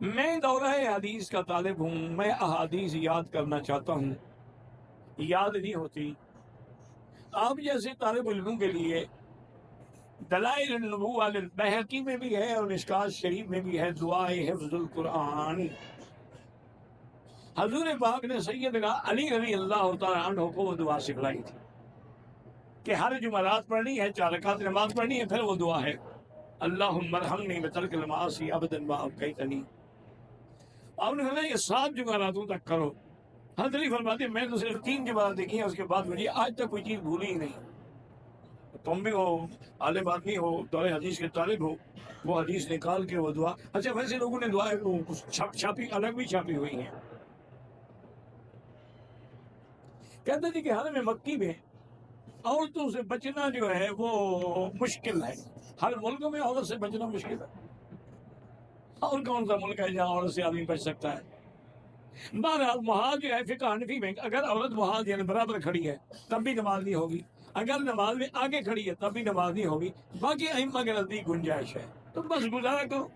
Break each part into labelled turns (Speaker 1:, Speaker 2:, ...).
Speaker 1: میں دورہ حدیث کا طالب ہوں، میں احادیث یاد کرنا چاہتا ہوں، یاد نہیں ہوتی۔ آپ جیسے طالب علموں کے لیے دلائل النبوہ بحقی میں بھی ہے اور اشکال شریف میں بھی ہے دعائے حفظ القرآن۔ حضور پاک نے سیدنا علی رضی اللہ تعالیٰ عنہ کو وہ دعا سکھلائی تھی کہ ہر جمعرات پڑھنی ہے، 4 رکعت نماز پڑھنی ہے، پھر وہ دعا ہے اللہم ارحمنی بترک المعاصی ابدا ما ابقیتنی۔ آپ نے فرمایا یہ 7 جمعراتوں تک کرو۔ حضرت علی فرماتے ہیں میں تو صرف 3 جمعرات دیکھی ہیں، اس کے بعد مجھے آج تک کوئی چیز بھولی ہی نہیں۔ تم بھی ہو، عالم آدمی ہو، دور حدیث کے طالب ہو، وہ حدیث نکال کے وہ دعا۔ اچھا ویسے لوگوں نے دعائیں چھاپی الگ بھی چھاپی ہوئی ہیں۔ کہتے تھے کہ حرم مکی میں عورتوں سے بچنا جو ہے وہ مشکل ہے، ہر ملک میں عورت سے بچنا مشکل ہے، اور کون سا ملک ہے جہاں عورت سے آدمی بچ سکتا ہے؟ بہرحال محاذ جو ہے فقہ حنفی میں اگر عورت محاذ یعنی برابر کھڑی ہے تب بھی نماز نہیں ہوگی، اگر نماز میں آگے کھڑی ہے تب بھی نماز نہیں ہوگی، باقی ائمہ کے نزدیک گنجائش ہے تو بس گزارا کرو۔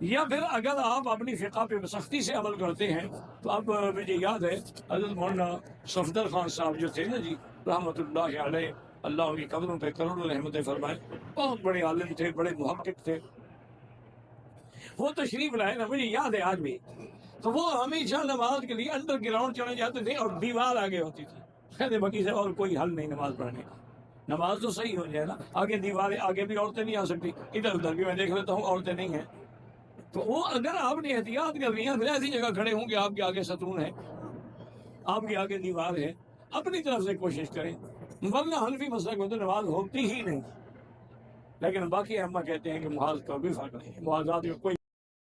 Speaker 1: یا پھر اگر آپ اپنی فقہ پہ سختی سے عمل کرتے ہیں تو اب مجھے یاد ہے حضرت مولانا صفدر خان صاحب جو تھے نا جی رحمۃ اللہ علیہ، اللہ ان کی قبروں پہ کروڑوں رحمتیں فرمائے، بہت بڑے عالم تھے، بڑے محقق تھے۔ وہ تشریف لائے نا، مجھے یاد ہے آج بھی، تو وہ ہمیشہ نماز کے لیے انڈر گراؤنڈ چلے جاتے تھے اور دیوار آگے ہوتی تھی، کہتے باقی سے اور کوئی حل نہیں نماز پڑھنے کا، نماز تو صحیح ہو جائے نا، آگے دیواریں، آگے بھی عورتیں نہیں آ سکتی، ادھر ادھر بھی میں دیکھ لیتا ہوں عورتیں نہیں ہیں۔ تو وہ اگر آپ نے احتیاط کر لی ہے پھر ایسی جگہ کھڑے ہوں کہ آپ کے آگے ستون ہے، آپ کے آگے دیوار ہے، اپنی طرف سے کوشش کریں، ورنہ حنفی مسلک میں تو نماز ہوتی ہی نہیں۔ لیکن باقی اما کہتے ہیں کہ محاذ کا بھی فرق نہیں ہے، محاذات کا کوئی